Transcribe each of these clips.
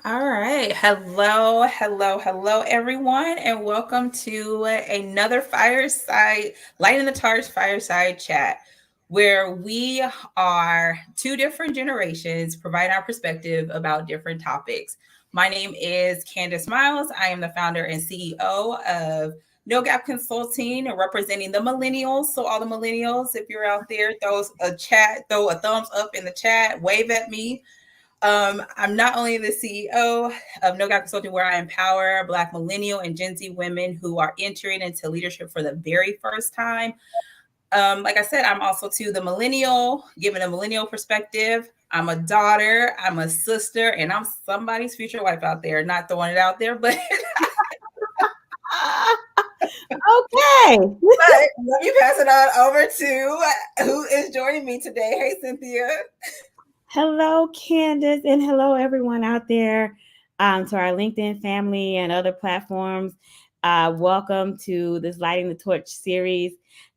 All right. Hello, everyone, and welcome to another fireside, Light in the Torch fireside chat, where we are two different generations providing our perspective about different topics. My name is Candace Miles. I am the founder and CEO of No Gap Consulting, representing the millennials. So, all the millennials, if you're out there, throw a thumbs up in the chat, wave at me. I'm not only the CEO of No Gap Consulting, where I empower Black millennial and Gen Z women who are entering into leadership for the very first time. Like I said, I'm also to the millennial, giving a millennial perspective. I'm a daughter, I'm a sister, and I'm somebody's future wife out there. Not throwing it out there, but Okay. let me pass it on over to who is joining me today. Hey, Cynthia. Hello, Candace, and hello, everyone out there to our LinkedIn family and other platforms. Welcome to this Lighting the Torch series.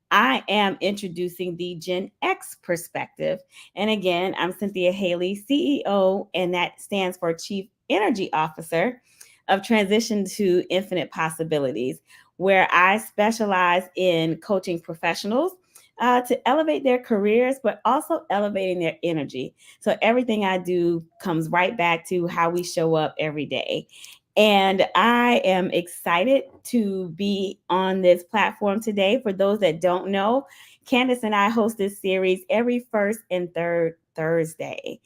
I am introducing the Gen X perspective. And again, I'm Cynthia Haley, CEO, and that stands for Chief Energy Officer of Transition to Infinite Possibilities, where I specialize in coaching professionals to elevate their careers, but also elevating their energy. So everything I do comes right back to how we show up every day. And I am excited to be on this platform today. For those that don't know, Candace and I host this series every first and third Thursday.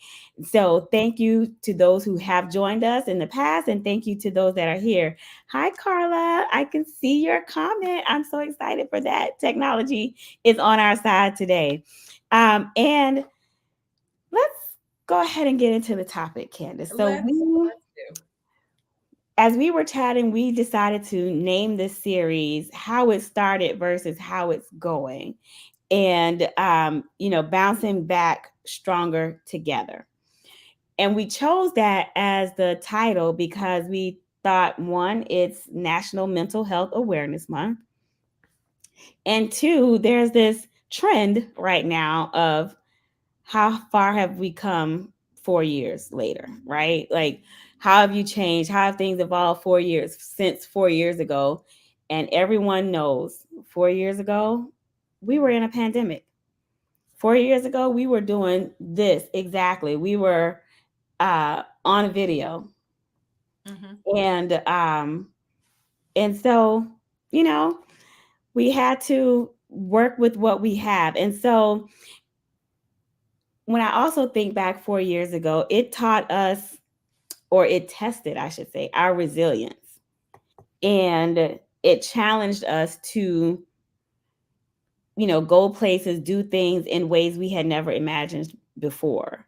So thank you to those who have joined us in the past, and thank you to those that are here. Hi, Carla. I can see your comment. I'm so excited for that. Technology is on our side today. And let's go ahead and get into the topic, Candace. So Let's do. as we were chatting, we decided to name this series how it started versus how it's going. And bouncing back stronger together. And we chose that as the title because we thought, one, it's National Mental Health Awareness Month. And two, there's this trend right now of how far have we come 4 years later, right? Like, how have you changed? How have things evolved 4 years since 4 years ago? And everyone knows 4 years ago, we were in a pandemic. 4 years ago, we were doing this exactly. We were on video. Mm-hmm. And and so, you know, we had to work with what we have. And so when I also think back 4 years ago, it taught us, or it tested, I should say, our resilience. And it challenged us to, go places, do things in ways we had never imagined before.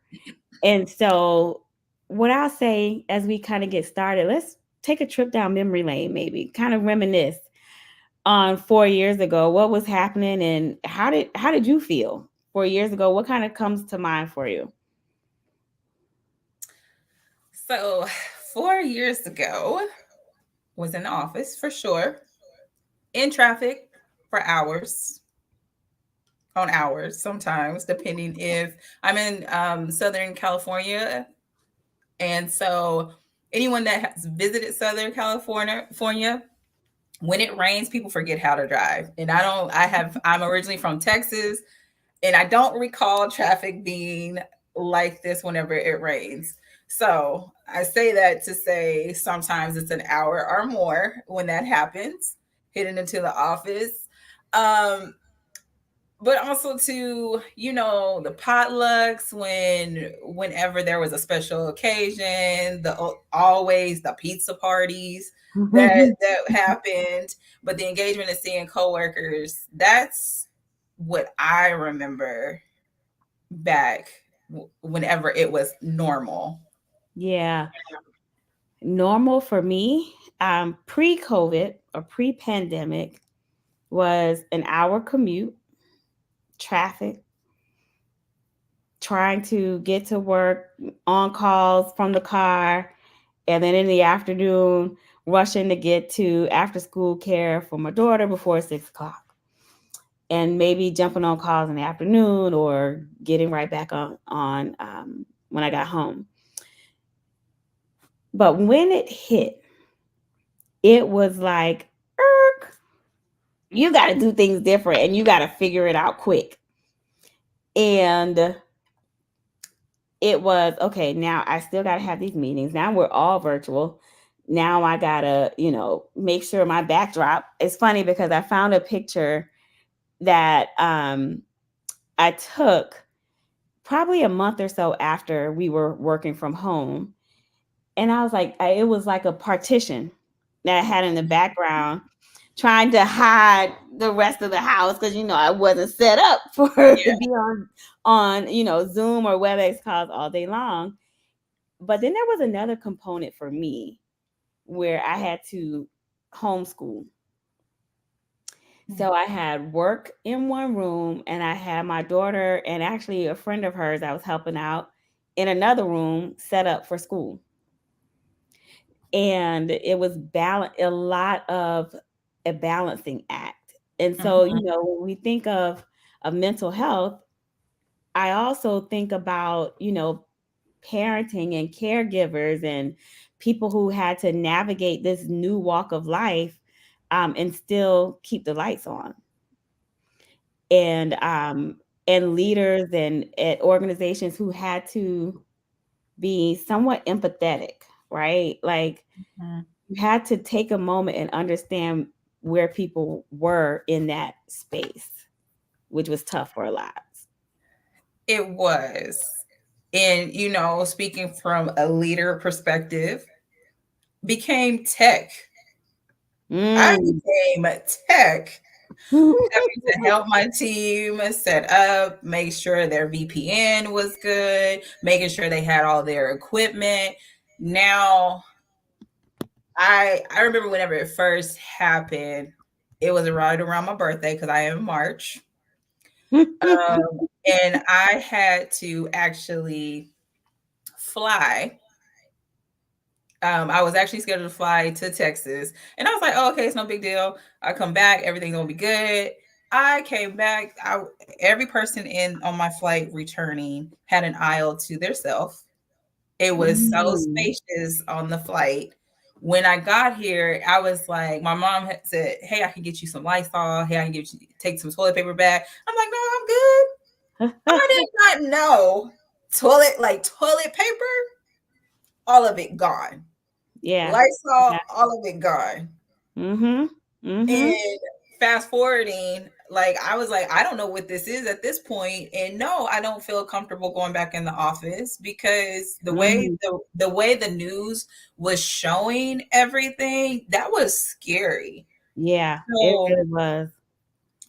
And so, what I'll say as we kind of get started, let's take a trip down memory lane, maybe kind of reminisce on 4 years ago. What was happening, and how did you feel 4 years ago? What kind of comes to mind for you? So, 4 years ago, was in the office for sure, in traffic for hours, on hours sometimes, depending if I'm in Southern California. And so, anyone that has visited Southern California, when it rains, people forget how to drive. And I'm originally from Texas, and I don't recall traffic being like this whenever it rains. So I say that to say sometimes it's an hour or more when that happens, heading into the office. Um, but also to the potlucks whenever there was a special occasion, always the pizza parties that happened, but the engagement of seeing coworkers, that's what I remember back whenever it was normal. Yeah. Normal for me, pre-COVID or pre-pandemic, was an hour commute, traffic, trying to get to work, on calls from the car, and then in the afternoon, rushing to get to after school care for my daughter before 6 o'clock. And maybe jumping on calls in the afternoon or getting right back on when I got home. But when it hit, it was like, "Erk, you got to do things different and you got to figure it out quick." And it was okay. Now I still got to have these meetings. Now we're all virtual. Now I got to, make sure my backdrop. It's funny because I found a picture that I took probably a month or so after we were working from home. And I was like, it was like a partition that I had in the background, trying to hide the rest of the house because I wasn't set up for Yeah. to be on Zoom or WebEx calls all day long. But then there was another component for me where I had to homeschool. So I had work in one room and I had my daughter and actually a friend of hers I was helping out in another room set up for school. And it was a lot of a balancing act. And so, when we think of mental health, I also think about, parenting and caregivers and people who had to navigate this new walk of life, and still keep the lights on. And leaders and at organizations who had to be somewhat empathetic, right? Like you had to take a moment and understand where people were in that space, which was tough for a lot. It was. And, speaking from a leader perspective, became tech. I became tech, having to help my team set up, make sure their VPN was good, making sure they had all their equipment. Now, I remember whenever it first happened, it was right around my birthday because I am in March. And I had to actually fly. I was actually scheduled to fly to Texas, and I was like, "Oh, okay, it's no big deal. I come back, everything's gonna be good." I came back. Every person on my flight returning had an aisle to theirself. It was so spacious on the flight. When I got here, I was like, my mom had said, "Hey, I can get you some Lysol. Hey, I can take some toilet paper back." I'm like, "No, I'm good." I did not know toilet paper, all of it gone. Yeah. Lysol, all of it gone. And fast forwarding, like I was like, I don't know what this is at this point, and no, I don't feel comfortable going back in the office because the way the news was showing everything, that was scary. Yeah, So, it really was.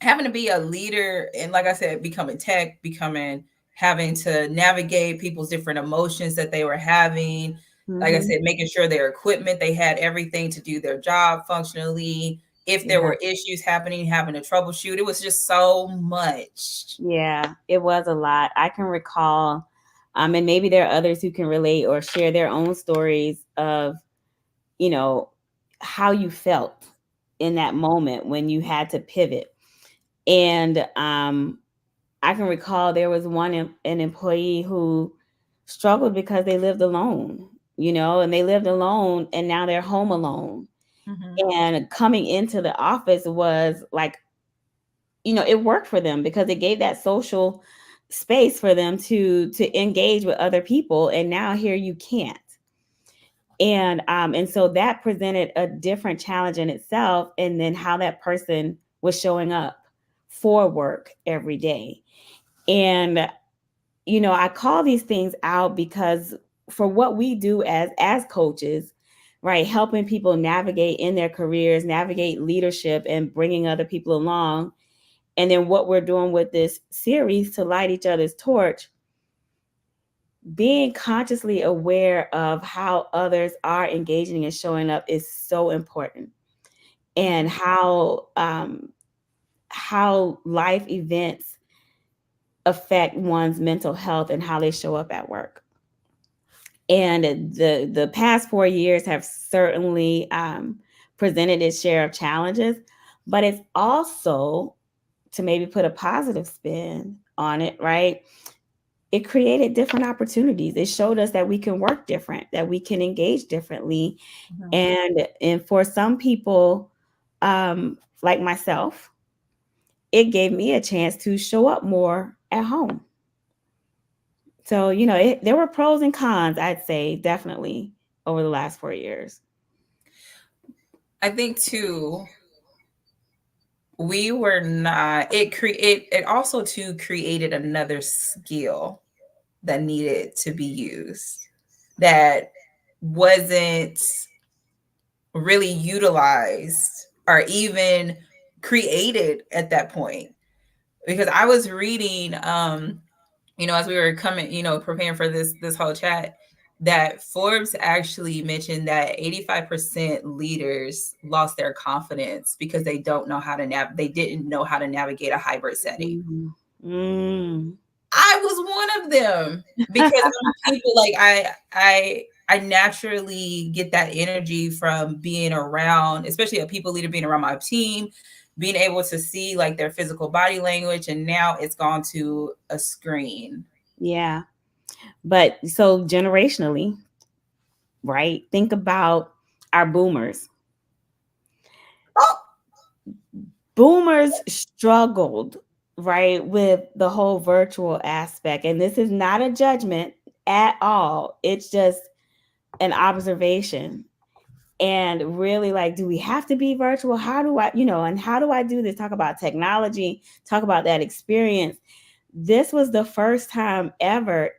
Having to be a leader and, like I said, having to navigate people's different emotions that they were having. Like I said, making sure their equipment, they had everything to do their job functionally. If there were issues happening, having to troubleshoot, it was just so much. Yeah, it was a lot. I can recall, and maybe there are others who can relate or share their own stories of, how you felt in that moment when you had to pivot. And I can recall there was an employee who struggled because they lived alone, and they lived alone and now they're home alone. And coming into the office was like, it worked for them because it gave that social space for them to engage with other people. And now here you can't. And so that presented a different challenge in itself. And then how that person was showing up for work every day. And, I call these things out because for what we do as coaches, right, helping people navigate in their careers, navigate leadership and bringing other people along. And then what we're doing with this series to light each other's torch, being consciously aware of how others are engaging and showing up is so important. And how life events affect one's mental health and how they show up at work. And the past 4 years have certainly presented its share of challenges, but it's also, to maybe put a positive spin on it, right? it created different opportunities. It showed us that we can work different, that we can engage differently. And for some people, like myself, it gave me a chance to show up more at home. So, there were pros and cons, I'd say, definitely over the last 4 years. I think too, we were not, it also too created another skill that needed to be used that wasn't really utilized or even created at that point. Because I was reading, as we were coming, preparing for this whole chat, that Forbes actually mentioned that 85% leaders lost their confidence because they didn't know how to navigate a hybrid setting. I was one of them because people like I naturally get that energy from being around, especially a people leader, being around my team, being able to see like their physical body language, and now it's gone to a screen. Yeah. But so generationally, right? Think about our boomers. Boomers struggled, right, with the whole virtual aspect. And this is not a judgment at all. It's just an observation. And really, like, do we have to be virtual? How do I, and how do I do this? Talk about technology, talk about that experience. This was the first time ever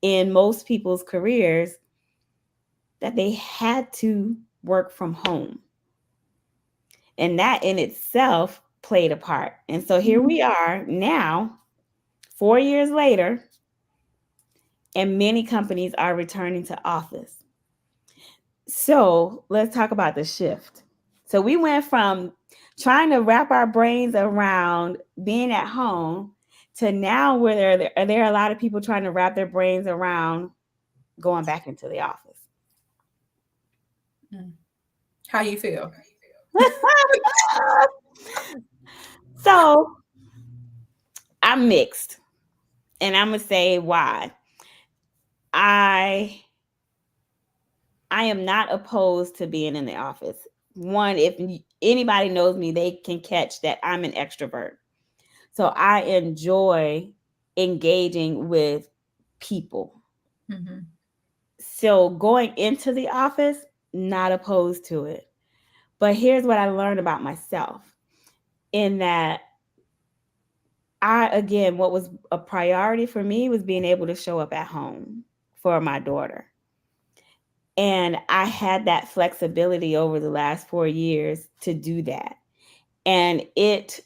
in most people's careers that they had to work from home. And that in itself played a part. And so here we are now, 4 years later, and many companies are returning to office. So let's talk about the shift. So we went from trying to wrap our brains around being at home to now where there are a lot of people trying to wrap their brains around going back into the office. How you feel? So I'm mixed, and I'm gonna say why. I am not opposed to being in the office. One, if anybody knows me, they can catch that I'm an extrovert. So I enjoy engaging with people. Mm-hmm. So going into the office, not opposed to it. But here's what I learned about myself, in that what was a priority for me was being able to show up at home for my daughter. And I had that flexibility over the last 4 years to do that. And it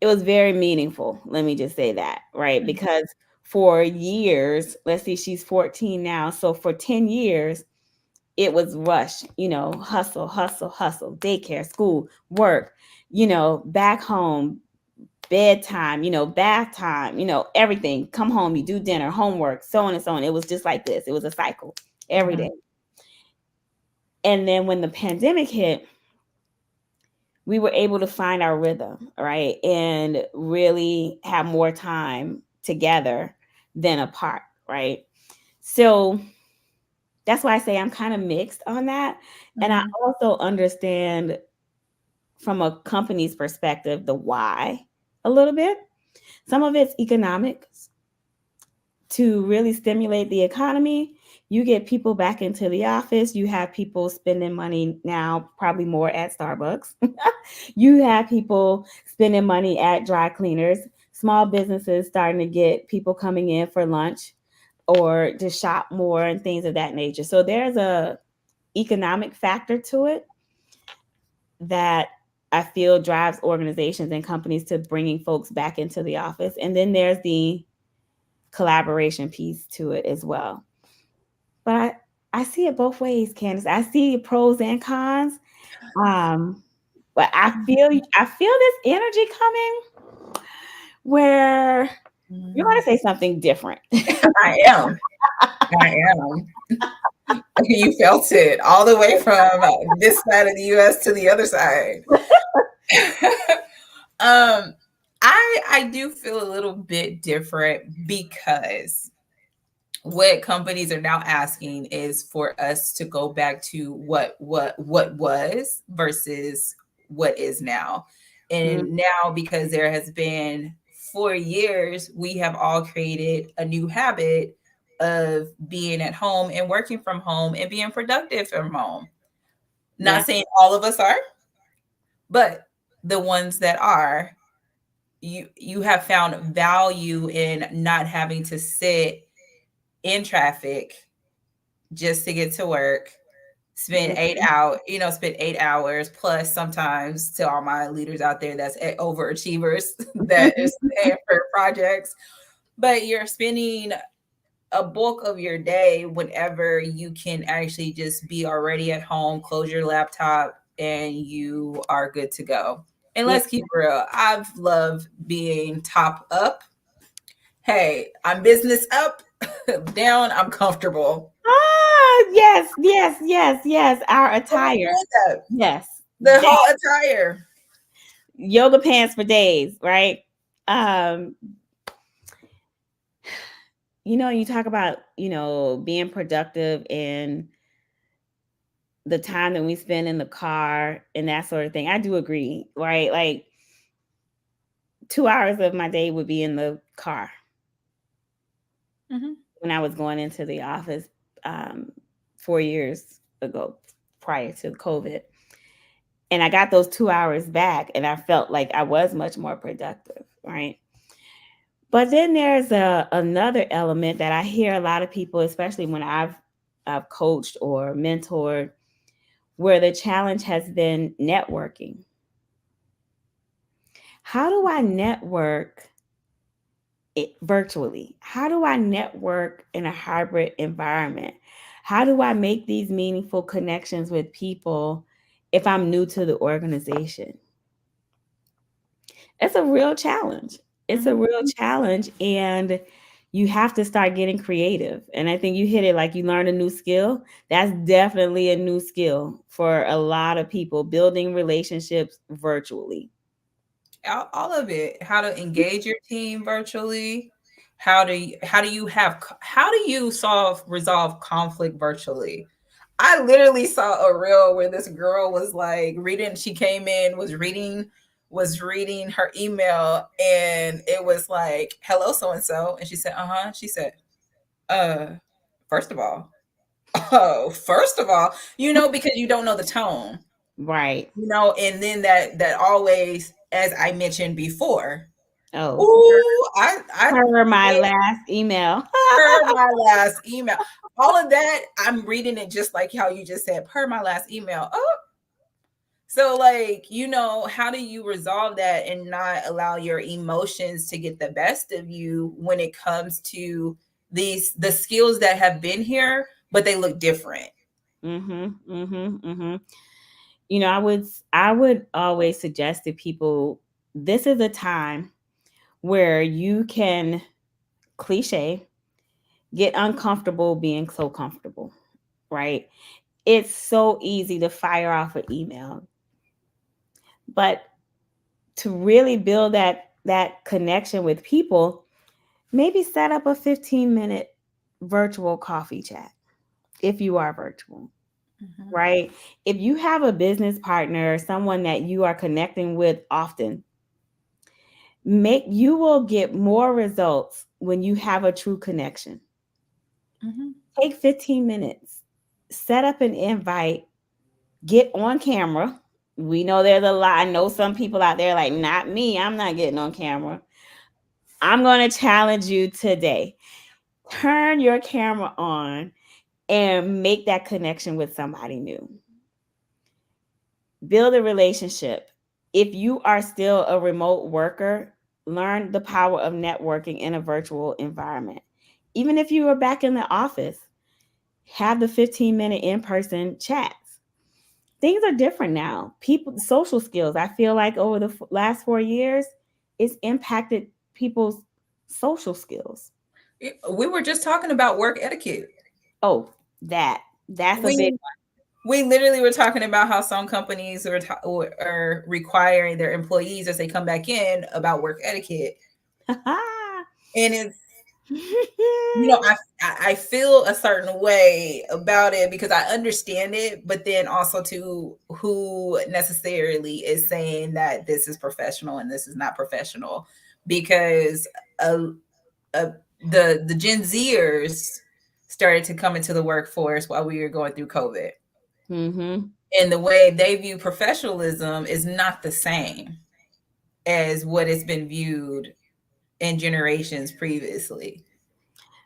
was very meaningful. Let me just say that, right? Mm-hmm. Because for years, let's see, she's 14 now. So for 10 years, it was rush, hustle, daycare, school, work, back home, bedtime, bath time, everything. Come home, you do dinner, homework, so on and so on. It was just like this. It was a cycle every day. And then when the pandemic hit, we were able to find our rhythm, right? And really have more time together than apart, right? So that's why I say I'm kind of mixed on that. Mm-hmm. And I also understand from a company's perspective, the why a little bit. Some of it's economics. To really stimulate the economy, you get people back into the office. You have people spending money now, probably more at Starbucks. You have people spending money at dry cleaners, small businesses starting to get people coming in for lunch or to shop more and things of that nature. So there's a economic factor to it that I feel drives organizations and companies to bringing folks back into the office. And then there's the collaboration piece to it as well. But I see it both ways, Candace. I see pros and cons. But I feel this energy coming where you want to say something different. I am. You felt it all the way from this side of the U.S. to the other side. I do feel a little bit different because what companies are now asking is for us to go back to what was versus what is now. Mm, And now, because there has been 4 years, we have all created a new habit of being at home and working from home and being productive from home. yeah. Not saying all of us are, but the ones that are, you have found value in not having to sit in traffic just to get to work, spend eight Mhm. out, spend 8 hours plus sometimes, to all my leaders out there that's overachievers that is paying for projects. But you're spending a bulk of your day whenever you can actually just be already at home, close your laptop, and you are good to go. And Yeah. let's keep real. I've loved being top up. Hey, I'm business up, down, I'm comfortable. Ah, yes, yes, yes, yes. Our I'm okay attire. with that. Yes. The That whole attire. yoga pants for days, right? Um, you talk about, being productive and the time that we spend in the car and that sort of thing. I do agree, right? Like 2 hours of my day would be in the car Mhm. when I was going into the office um, 4 years ago, prior to COVID. And I got those 2 hours back, and I felt like I was much more productive, right? But then there's another element that I hear a lot of people, especially when I've coached or mentored, where the challenge has been networking. How do I network virtually? How do I network in a hybrid environment? How do I make these meaningful connections with people if I'm new to the organization? It's a real challenge. It's a Mhm. real challenge, and you have to start getting creative. And I think you hit it, like you learn a new skill. That's definitely a new skill for a lot of people, building relationships virtually. All of it. How to engage your team virtually. How do you resolve conflict virtually? I literally saw a reel where this girl was like reading. She came in, was reading her email, and it was like, "Hello, so and so," and she said, "Uh huh." She said, "Uh, first of all, oh, first of all, because you don't know the tone, Right. and then that always, as I mentioned before, Oh, ooh, I per my last email. per my last email, all of that, I'm reading it just like how you just said, per my last email. Oh, so like, how do you resolve that and not allow your emotions to get the best of you when it comes to the skills that have been here, but they look different? Mm-hmm. Mm-hmm. Mm-hmm. I would always suggest to people, this is a time where you can, cliche, get uncomfortable being so comfortable, right? It's so easy to fire off an email, but to really build that connection with people, maybe set up a 15-minute virtual coffee chat if you are virtual, Mhm. right? If you have a business partner, someone that you are connecting with often, you will get more results when you have a true connection. Mhm. Take 15 minutes, set up an invite, get on camera. We know there's a lot. I know some people out there like, not me. I'm not getting on camera. I'm going to challenge you today. Turn your camera on and make that connection with somebody new. Build a relationship. If you are still a remote worker, learn the power of networking in a virtual environment. Even if you are back in the office, have the 15-minute in-person chats. Things are different now. People, social skills, I feel like over the last 4 years, it's impacted people's social skills. We were just talking about work etiquette. Oh, that's a big We one. We literally were talking about how some companies are requiring their employees as they come back in about work etiquette, and it's I feel a certain way about it because I understand it, but then also to who necessarily is saying that this is professional and this is not professional, because uh, the Gen Zers started to come into the workforce while we were going through COVID. Mm-hmm. And the way they view professionalism is not the same as what it's been viewed in generations previously.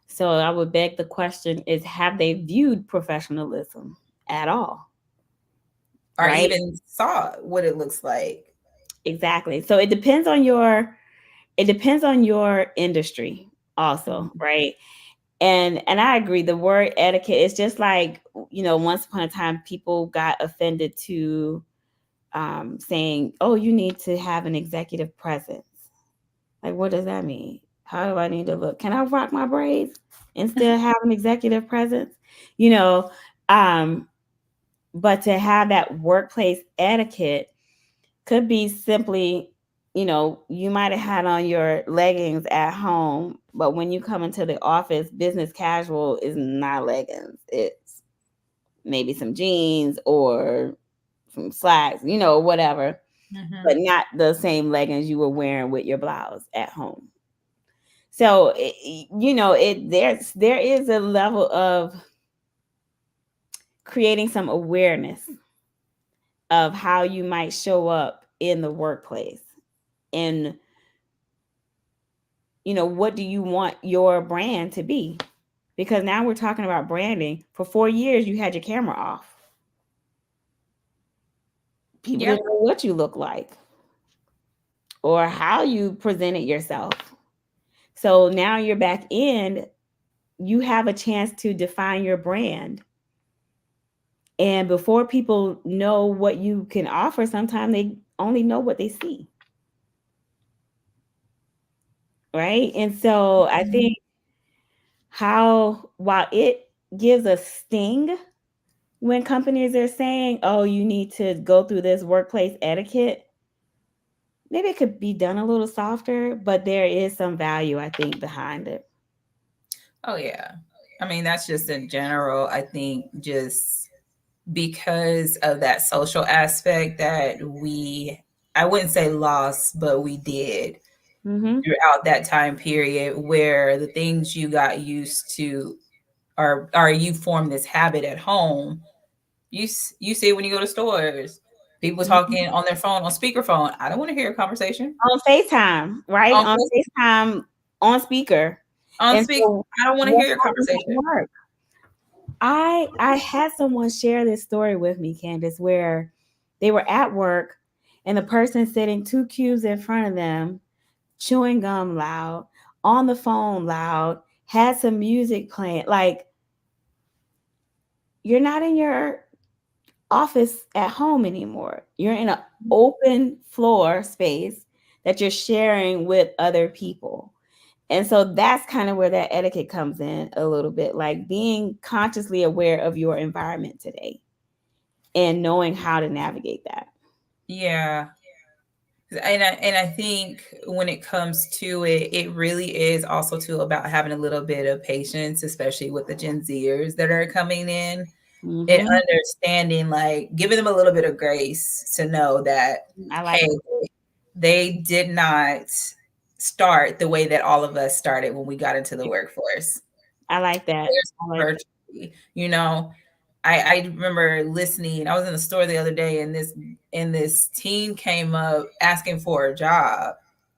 So I would beg the question is, have they viewed professionalism at all? Or Right? even saw what it looks like. Exactly. So it depends on your industry also, right? And I agree, the word etiquette is just like, once upon a time people got offended to saying, oh, you need to have an executive presence. Like, what does that mean? How do I need to look? Can I rock my braids and still have an executive presence? You know, but to have that workplace etiquette could be simply, you might have had on your leggings at home, but when you come into the office, business casual is not leggings. It's maybe some jeans or some slacks, whatever, but not the same leggings you were wearing with your blouse at home. So, there is a level of creating some awareness of how you might show up in the workplace, and what do you want your brand to be? Because now we're talking about branding. For 4 years you had your camera off. People didn't know what you look like or how you presented yourself. So now you're back in, you have a chance to define your brand. And before people know what you can offer, sometimes they only know what they see. Right? And so I think while it gives a sting when companies are saying, oh, you need to go through this workplace etiquette, maybe it could be done a little softer, but there is some value, I think, behind it. Oh, yeah. I mean, that's just in general, I think, just because of that social aspect that I wouldn't say lost, but we did throughout that time period, where the things you got used to or you form this habit at home. You see when you go to stores, people talking on their phone, on speakerphone. I don't want to hear a conversation. On FaceTime, right? On FaceTime, on speaker. On speaker. So, I don't want to hear your conversation. I had someone share this story with me, Candace, where they were at work and the person sitting 2 cubes in front of them, chewing gum loud, on the phone loud, had some music playing. Like, you're not in your office at home anymore. You're in an open floor space that you're sharing with other people. And so that's kind of where that etiquette comes in a little bit, like being consciously aware of your environment today and knowing how to navigate that. Yeah. And I think when it comes to it, it really is also too about having a little bit of patience, especially with the Gen Zers that are coming in, and understanding, like giving them a little bit of grace to know that, hey, they did not start the way that all of us started when we got into the workforce. I like that. Virtually, I remember listening. I was in the store the other day, and this teen came up asking for a job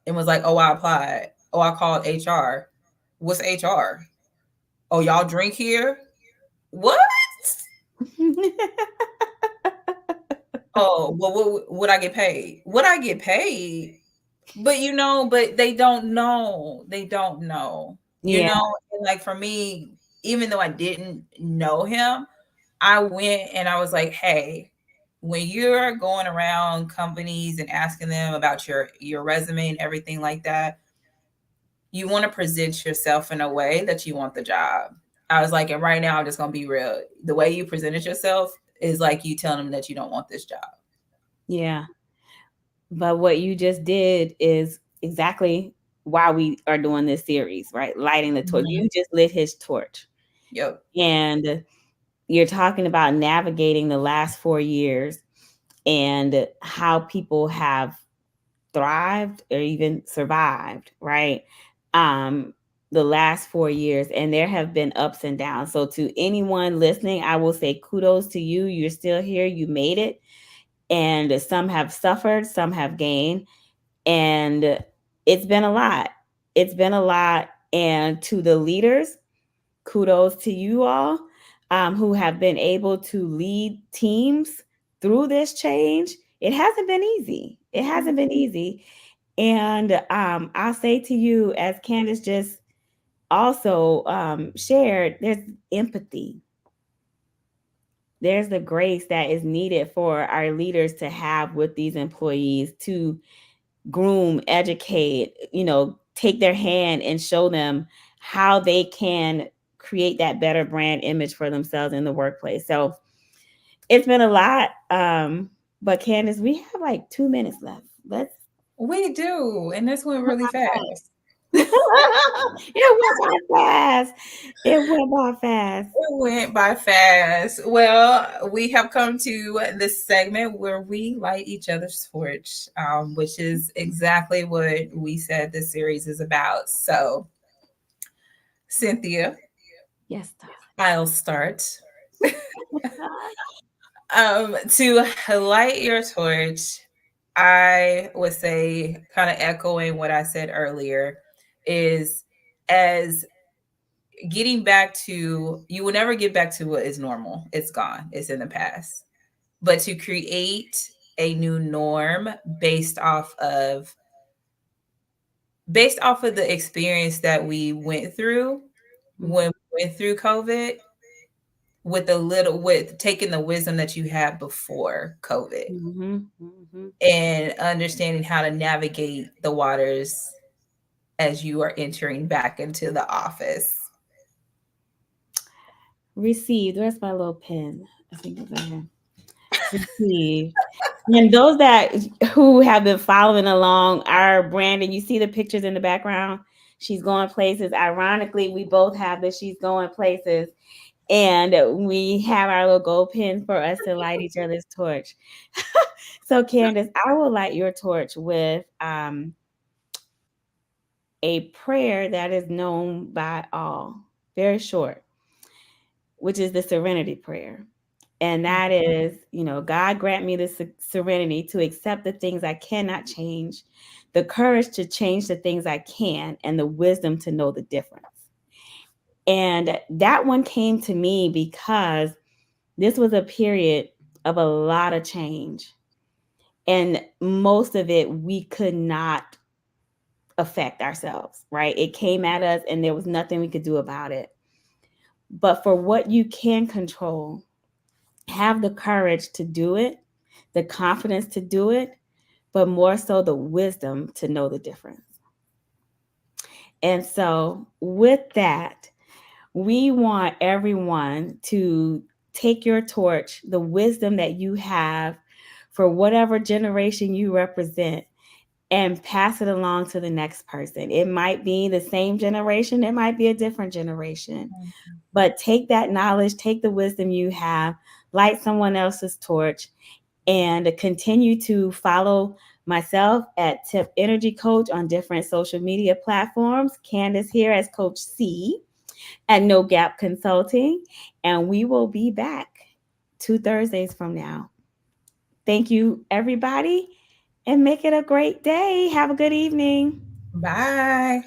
and was like, "Oh, I applied. Oh, I called HR. What's HR? Oh, y'all drink here? What? Oh, well, what would I get paid? Would I get paid? But but they don't know. They don't know. And like for me, even though I didn't know him, I went and I was like, hey, when you're going around companies and asking them about your resume and everything like that, you want to present yourself in a way that you want the job. I was like, and right now I'm just gonna be real. The way you presented yourself is like you telling them that you don't want this job. Yeah. But what you just did is exactly why we are doing this series, right? Lighting the torch. Mhm. You just lit his torch. Yep. And you're talking about navigating the last 4 years and how people have thrived or even survived, right? The last 4 years, and there have been ups and downs. So to anyone listening, I will say kudos to you. You're still here. You made it. And some have suffered, some have gained, and it's been a lot. It's been a lot. And to the leaders, kudos to you all who have been able to lead teams through this change. It hasn't been easy. It hasn't been easy. And I'll say to you, as Candace just also shared, there's empathy. There's the grace that is needed for our leaders to have with these employees to groom, educate, take their hand and show them how they can create that better brand image for themselves in the workplace. So it's been a lot. But Candace, we have like 2 minutes left. We do. And this went really fast. It went by fast. It went by fast. It went by fast. Well, we have come to this segment where we light each other's torch, which is exactly what we said this series is about. So, Cynthia, Yes. I'll start. To light your torch, I would say, kind of echoing what I said earlier, is as getting back to, you will never get back to what is normal. It's gone. It's in the past. But to create a new norm based off of the experience that we went through when we went through COVID, with taking the wisdom that you had before COVID, and understanding how to navigate the waters as you are entering back into the office. Received. Where's my little pen? I think it's right here. Received. And those who have been following along our brand, and you see the pictures in the background, she's going places. Ironically, we both have this. She's going places. And we have our little gold pin for us to light each other's torch. So, Candace, I will light your torch with a prayer that is known by all, very short, which is the serenity prayer. And that is, God grant me the serenity to accept the things I cannot change, the courage to change the things I can, and the wisdom to know the difference. And that one came to me because this was a period of a lot of change. And most of it we could not affect ourselves, right? It came at us and there was nothing we could do about it. But for what you can control, have the courage to do it, the confidence to do it, but more so the wisdom to know the difference. And so with that, we want everyone to take your torch, the wisdom that you have for whatever generation you represent, and pass it along to the next person. It might be the same generation, it might be a different generation. But take that knowledge, take the wisdom you have, light someone else's torch, and continue to follow myself at Tip Energy Coach on different social media platforms. Candace here as Coach C at No Gap Consulting. And we will be back 2 Thursdays from now. Thank you, everybody, and make it a great day. Have a good evening. Bye.